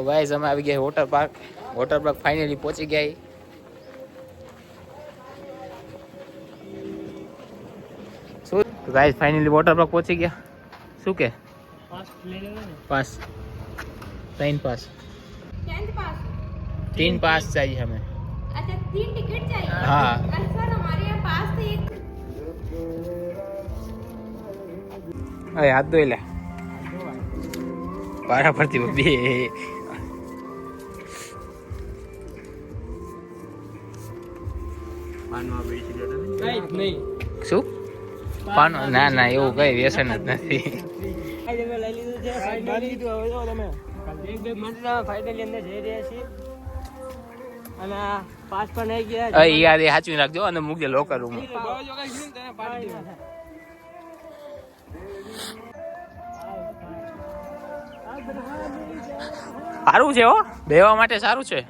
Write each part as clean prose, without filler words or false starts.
તો ગાઈસ અમે આવી ગયા વોટર પાર્ક ફાઇનલી પહોંચી ગયા. શું ગાઈસ ફાઇનલી વોટર પાર્ક પહોંચી ગયા. શું કે पास 3 पास 3 पास चाहिए हमें. अच्छा 3 टिकट चाहिए. हाँ. सर हमारे यहाँ पास तो एक. अरे हाथ धो ले पारा पड़ती बब्बी. શું પાન ના ના એવું કઈ વ્યસન જ નથી. યાદ એ સાચવી રાખજો અને મૂકજે લોકર રૂમ. સારું છે હો, બેવા માટે સારું છે.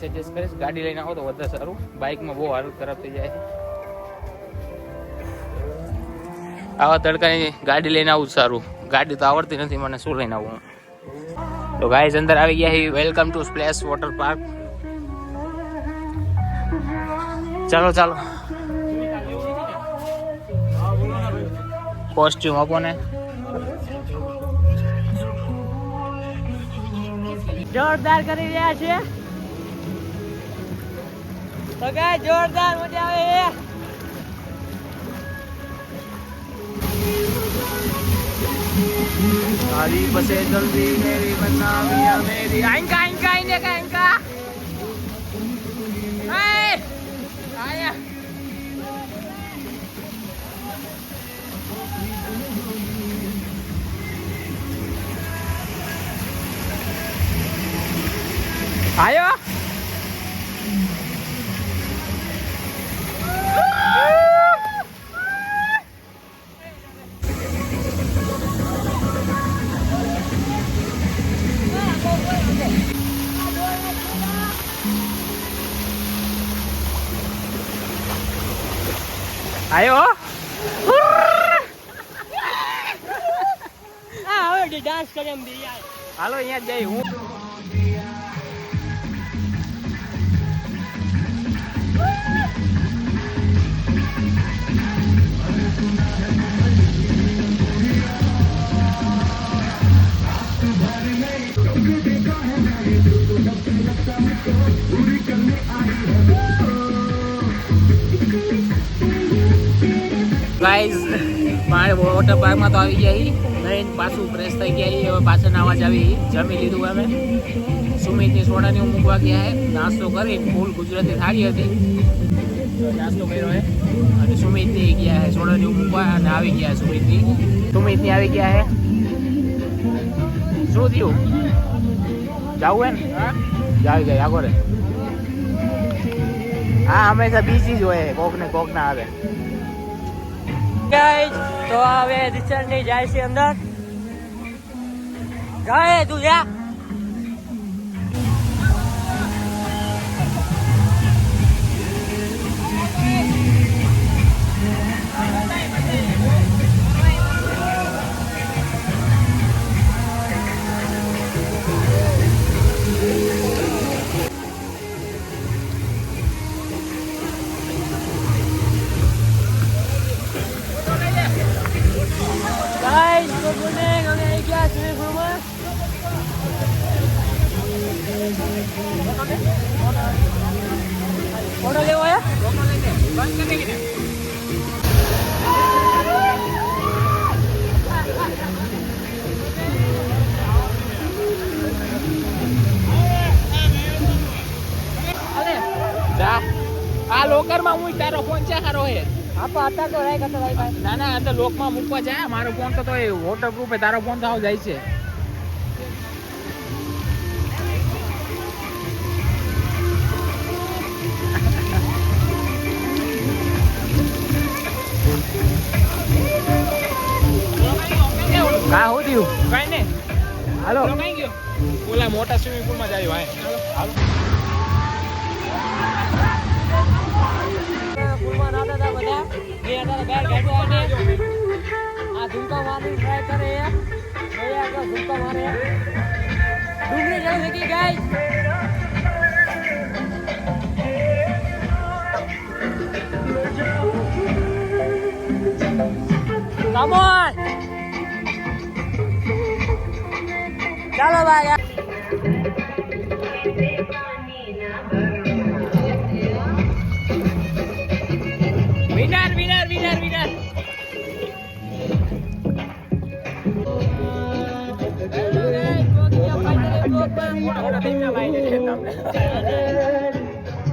સજેસ્ટ કરીશ ગાડી લઈને આવો તો વધારે સારું. બાઇકમાં બહુ હાલત ખરાબ થઈ જાય. આવા તડકાની ગાડી લઈને આવું સારું. ગાડી તો આવડતી નથી મને, શું લઈને આવું. તો ગાઈસ અંદર આવી ગયા છે. Welcome to splash water park. ચાલો ચાલો કોસ્ટ્યુમ આપો ને. જોરદાર કરી રહ્યા છે તો ગાય જોરદાર મજા આવે. તારી બસે જલ્દી મેરી બનાવી મેરી આઈંકા આઈંકા આઈંકા આઈંકા. આયા આયો. આયો હવે ડાન્સ કરે એમ બી યાર. હાલો અહીંયા જઈ હું. ગાઈઝ વોટર પાર્કમાં તો આવી ગયા. નહીં પાછું ફ્રેશ થઈ ગયા. હવે પાછળ અવાજ આવી. જમી લીધું અમે. સુમિતની સોડાની હું મૂકવા ગયા હે. નાસ્તો કરી ફૂલ ગુજરાતી થાળી હતી. નાસ્તો કર્યો હે અને સુમિતની ગયા હે સોડાની મૂકવા અને આવી ગયા સુમિતની આવી ગયા હે. શું થયું? જાવું હે ને? જાવી ગયા આગળ. હા હંમેશા બીજી જ હોય. કોક ને કોક ના આવે. ગાઈસ તો હવે રિચર્ડ ની જાય છે અંદર. જાય તું જા. Guys good morning. અમે આવી ગયા સ્વિમિંગ પુલમાં. ફોટો લેવો હે? આ લોકરમાં હું તારો ફોન છે સારો હે. આપો હતા તો રાઈ કરતો ભાઈ. ના ના અંદર લોકમાં મૂકવા જાય. મારો ફોન તો વોટરપ્રૂફ હે. તારો ફોન તો આવ જાય છે. હા હું થયું કઈ નહીં. હાલો ઓલા મોટા સ્વિમિંગ પુલમાં જાય ભાઈ. હાલો हमारे डूबने चढ़ सकी गाइस। Come on! चलो भाई। Winner winner winner winner.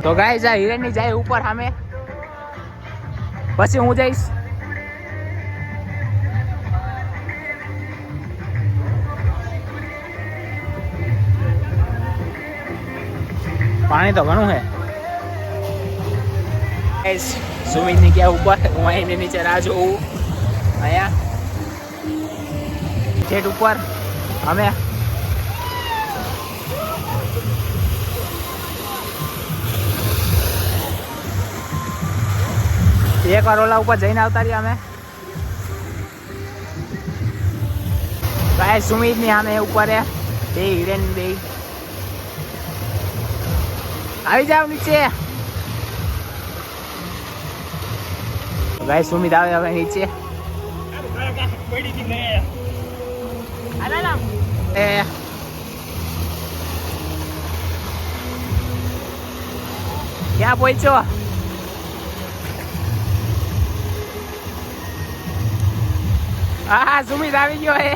તો ગાઈસ આ હિરેન ની જાય ઉપર સામે, પછી હું જઈશ. પાણી તો ઘણું હે ગાઈસ. સુમિત ની ગયા ઉપર, હું અહીંની નીચે રાહ જોઉં. અહીંયા જેટ ઉપર અમે એક વાર ઓલા ઉપર જઈને આવતા રહ્યા અમે. ગાઈસ સુમિત ની સામે ઉપર હે બે હિરેન બે. આવી જાવ નીચે. ગાઈસ સુમિત આવે હવે નીચે. ક્યાં પહોંચ્યો? હા સુમિત આવી ગયો હે.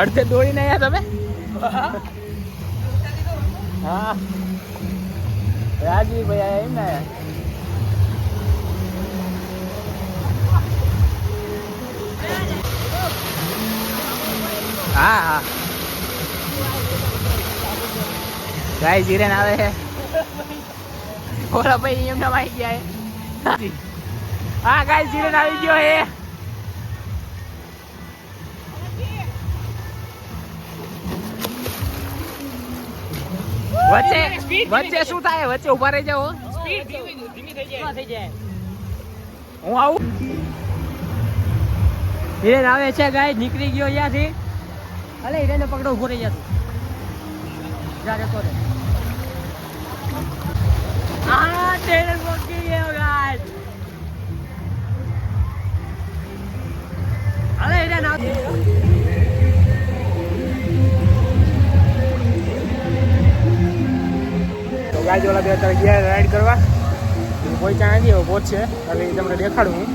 અડધે દોડીને આવ્યા તમે. હા રાજવી ભાઈ એમ ને. હા હા ગાઈસ હિરેન આવે છે. ઓલા ભાઈ એમના આવી ગયા હે. હા ગાઈસ હિરેન આવી ગયો હે. વચ્ચે વચ્ચે શું થાય? વચ્ચે ઉભા રહી જાઓ. સ્પીડ ધીમી થઈ જાય. હું આવું. હિરેન આવે છે ગાઈસ, નીકળી ગયો અહીંયાથી. અલે હિરેન ને પકડો, ઉભો રહી જા તું. જા જતો રે. આ ટેલર પકડી ગયો ગાઈસ. અલે હિરેન આવે. તો ગાઈસ ઓલા બે અત્યારે ગયા રાઈડ કરવા. કોઈ ત્યાં નથી, હવે પહોંચશે એટલે એ તમને દેખાડું હું.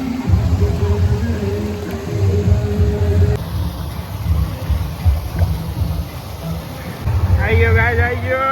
આવી ગયો ગાઈસ, આવી ગયો.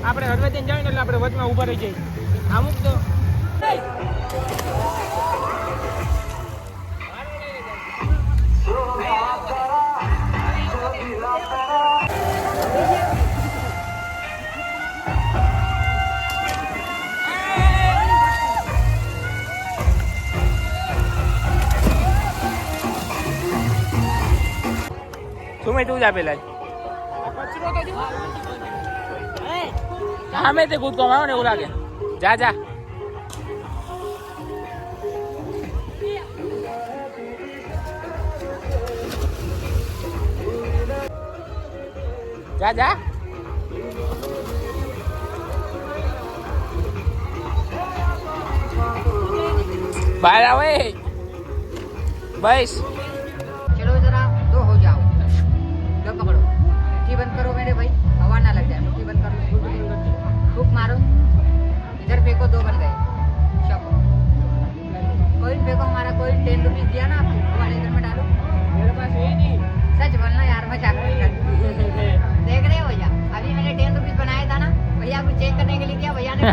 આપણે હળવે જઈને જાય ને એટલે આપણે વચમાં ઉભા રહી જઈએ. અમુક તો સુમે તું જા પેલા. સામે તે કૂદકો મારો ને એવું લાગે. જા જા. જા જા. બહાર આવે बस। चलो जरा दो हो जाओ, लो पकड़ो, मुट्ठी बंद करो मेरे भाई, हवा ना लग जाए, मुट्ठी बंद करो, फूक मारो, इधर फेंको, दो बन गए। शॉप कोई फेंको, हमारा कोई 10 रुपीज दिया ना आपको, हमारे इधर में डालो। मेरे पास है नहीं। सच बोलना यार, मजाक नहीं कर। देख रहे हो भैया, अभी मैंने 10 रुपीज बनाया था ना, भैया को चेक करने के लिए किया, भैया ने